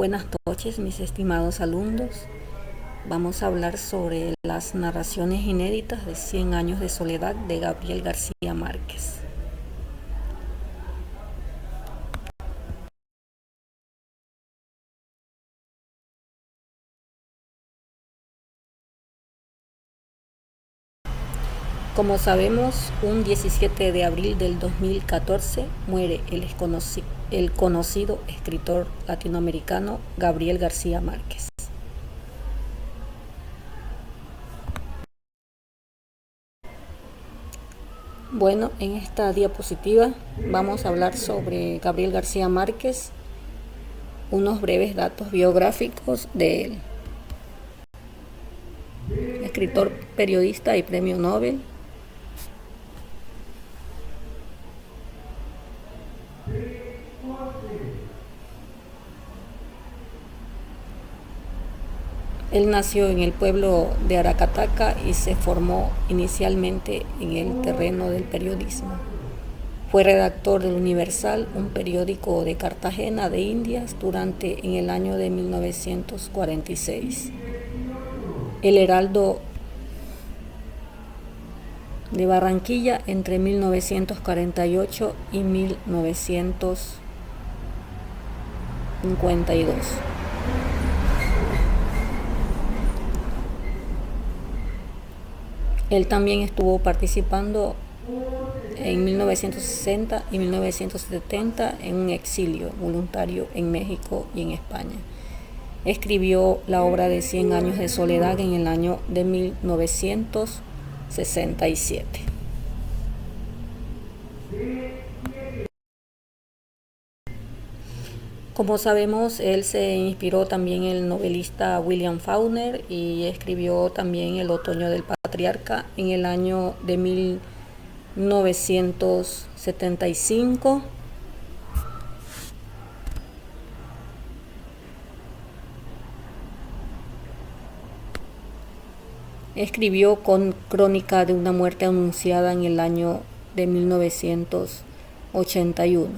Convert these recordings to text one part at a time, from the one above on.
Buenas noches, mis estimados alumnos. Vamos a hablar sobre las narraciones inéditas de 100 años de soledad de Gabriel García Márquez. Como sabemos, un 17 de abril del 2014 muere el conocido escritor latinoamericano Gabriel García Márquez. Bueno, en esta diapositiva vamos a hablar sobre Gabriel García Márquez, unos breves datos biográficos de él. Escritor, periodista y premio Nobel. Él nació en el pueblo de Aracataca y se formó inicialmente en el terreno del periodismo. Fue redactor del Universal, un periódico de Cartagena de Indias, en el año de 1946. El Heraldo de Barranquilla entre 1948 y 1952. Él también estuvo participando en 1960 y 1970 en un exilio voluntario en México y en España. Escribió la obra de 100 años de soledad en el año de 1967. Como sabemos, él se inspiró también en el novelista William Faulkner y escribió también El otoño del patriarca en el año de 1975. Escribió Crónica de una muerte anunciada en el año de 1981.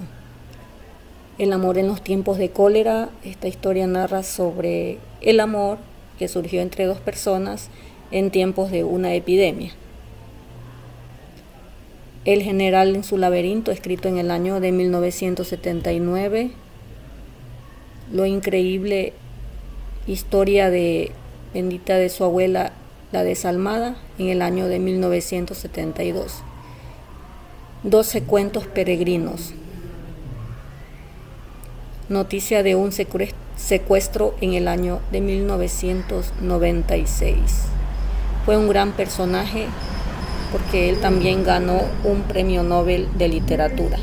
El amor en los tiempos de cólera. Esta historia narra sobre el amor que surgió entre dos personas en tiempos de una epidemia. El general en su laberinto, escrito en el año de 1979. Lo increíble historia bendita de su abuela, la desalmada, en el año de 1972. 12 cuentos peregrinos. Noticia de un secuestro en el año de 1996. Fue un gran personaje porque él también ganó un premio Nobel de literatura.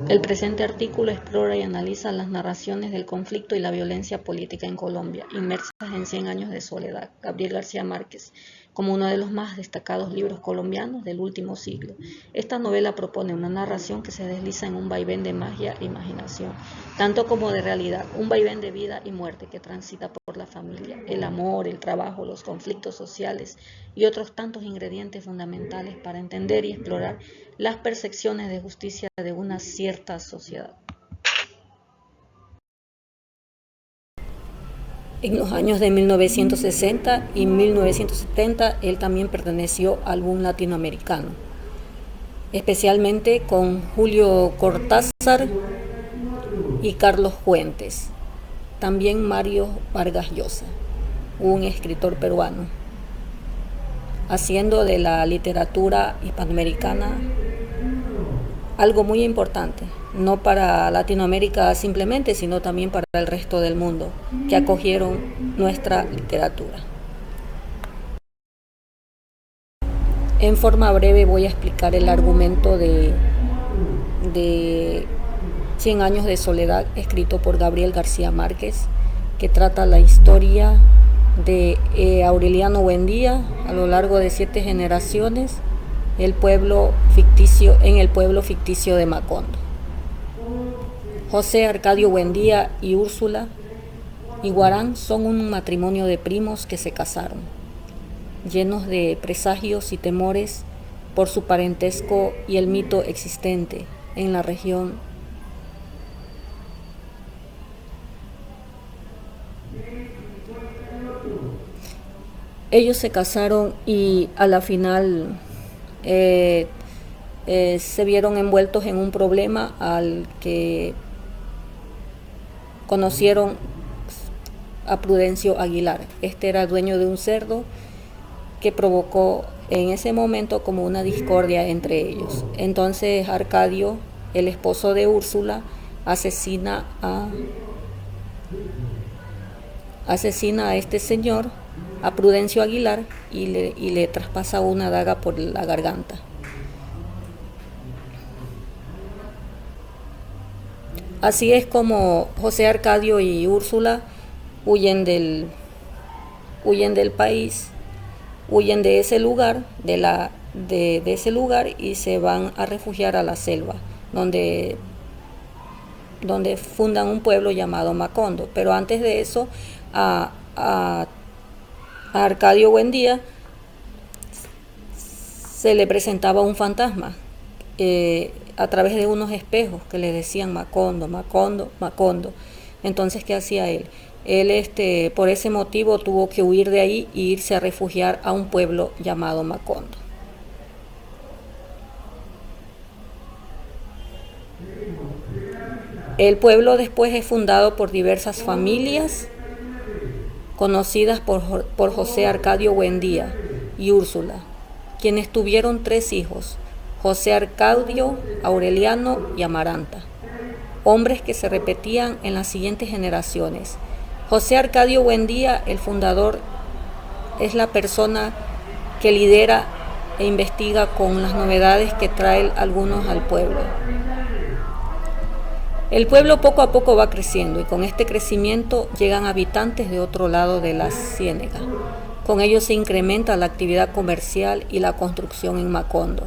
El presente artículo explora y analiza las narraciones del conflicto y la violencia política en Colombia, inmersas en 100 años de soledad, Gabriel García Márquez, como uno de los más destacados libros colombianos del último siglo. Esta novela propone una narración que se desliza en un vaivén de magia e imaginación, tanto como de realidad, un vaivén de vida y muerte que transita por la familia, el amor, el trabajo, los conflictos sociales y otros tantos ingredientes fundamentales para entender y explorar las percepciones de justicia de una cierta sociedad. En los años de 1960 y 1970, él también perteneció al boom latinoamericano, especialmente con Julio Cortázar y Carlos Fuentes, también Mario Vargas Llosa, un escritor peruano, haciendo de la literatura hispanoamericana algo muy importante, no para Latinoamérica simplemente, sino también para el resto del mundo, que acogieron nuestra literatura. En forma breve voy a explicar el argumento de 100 años de soledad, escrito por Gabriel García Márquez, que trata la historia de Aureliano Buendía a lo largo de 7 generaciones, en el pueblo ficticio de Macondo. José Arcadio Buendía y Úrsula Iguarán son un matrimonio de primos que se casaron. llenos de presagios y temores por su parentesco y el mito existente en la región. Ellos se casaron y a la final se vieron envueltos en un problema al que conocieron a Prudencio Aguilar. Este era dueño de un cerdo que provocó en ese momento como una discordia entre ellos. Entonces Arcadio, el esposo de Úrsula, asesina a este señor, a Prudencio Aguilar, y le traspasa una daga por la garganta. Así es como José Arcadio y Úrsula huyen del país, huyen de ese lugar, de ese lugar, y se van a refugiar a la selva, donde fundan un pueblo llamado Macondo. Pero antes de eso, a Arcadio Buendía se le presentaba un fantasma a través de unos espejos que le decían Macondo, Macondo, Macondo. Entonces, ¿qué hacía él? Él por ese motivo tuvo que huir de ahí e irse a refugiar a un pueblo llamado Macondo. El pueblo después es fundado por diversas familias conocidas por José Arcadio Buendía y Úrsula, quienes tuvieron 3 hijos, José Arcadio, Aureliano y Amaranta, hombres que se repetían en las siguientes generaciones. José Arcadio Buendía, el fundador, es la persona que lidera e investiga con las novedades que traen algunos al pueblo. El pueblo poco a poco va creciendo y con este crecimiento llegan habitantes de otro lado de la ciénaga. Con ello se incrementa la actividad comercial y la construcción en Macondo.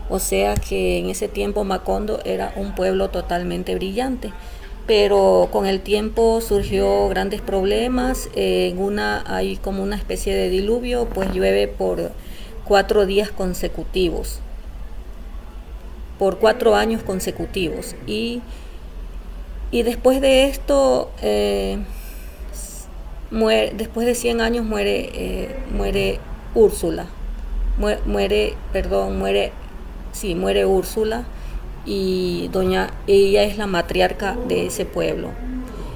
O sea que en ese tiempo Macondo era un pueblo totalmente brillante, pero con el tiempo surgió grandes problemas. Hay como una especie de diluvio, pues llueve por 4 días consecutivos, por 4 años consecutivos, y después de esto, después de 100 años muere Úrsula, muere Úrsula, y ella es la matriarca de ese pueblo.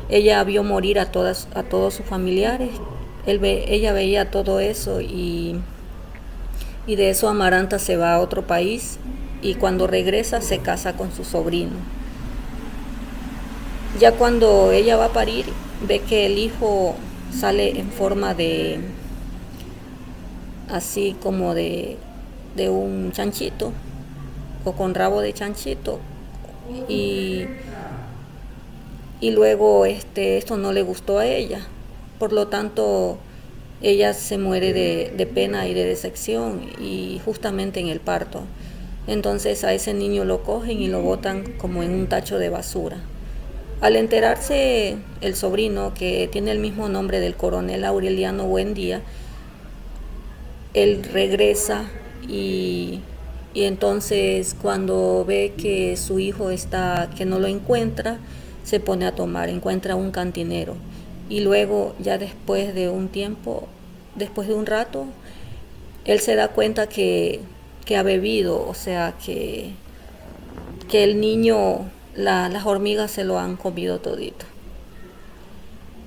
Ella vio morir a todos sus familiares. Ella veía todo eso, y de eso Amaranta se va a otro país, y cuando regresa se casa con su sobrino. Ya cuando ella va a parir, ve que el hijo sale en forma de, así como de un chanchito, o con rabo de chanchito, y luego esto no le gustó a ella. Por lo tanto, ella se muere de pena y de decepción, y justamente en el parto. Entonces a ese niño lo cogen y lo botan como en un tacho de basura. Al enterarse el sobrino, que tiene el mismo nombre del coronel Aureliano Buendía, él regresa, y entonces cuando ve que su hijo que no lo encuentra, se pone a tomar, encuentra un cantinero, y luego ya después de un tiempo, después de un rato, él se da cuenta que ha bebido, o sea que el niño, las hormigas se lo han comido todito.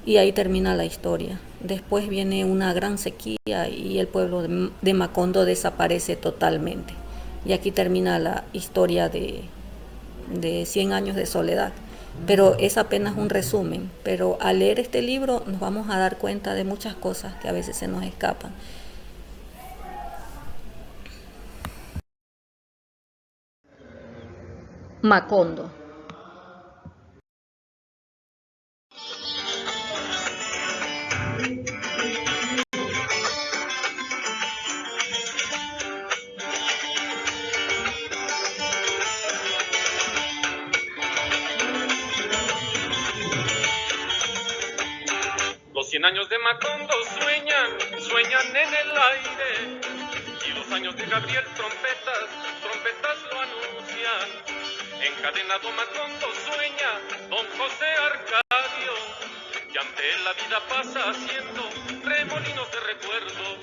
Y ahí termina la historia. Después viene una gran sequía y el pueblo de Macondo desaparece totalmente. Y aquí termina la historia de 100 años de soledad. Pero es apenas un resumen. Pero al leer este libro nos vamos a dar cuenta de muchas cosas que a veces se nos escapan. Macondo. 100 años de Macondo sueñan en el aire. Y 2 años de Gabriel, trompetas lo anuncian. Encadenado Macondo sueña don José Arcadio. Y ante él la vida pasa haciendo remolinos de recuerdos.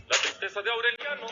La tristeza de Aureliano.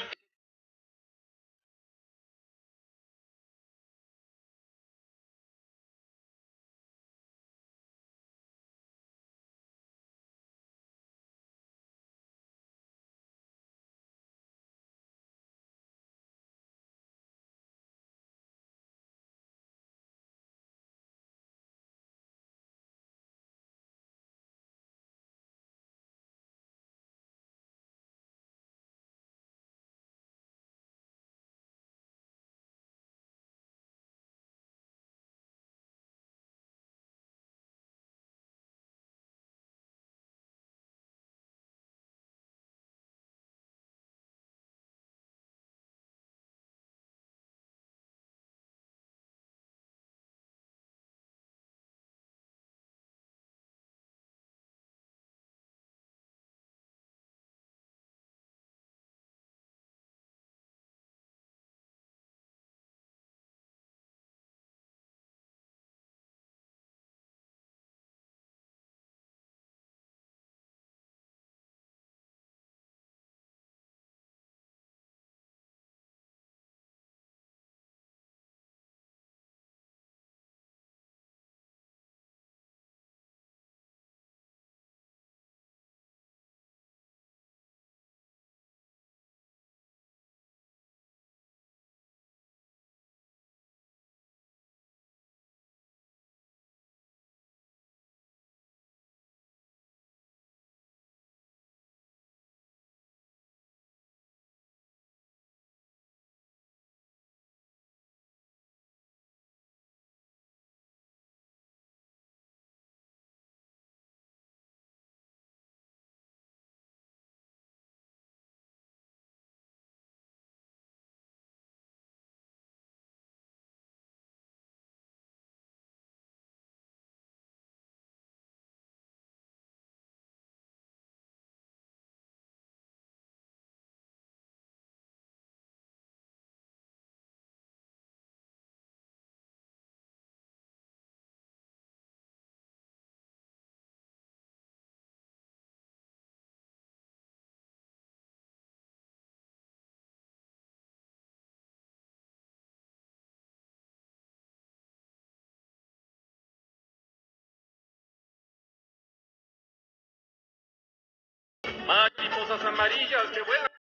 Mariposas amarillas que vuelan.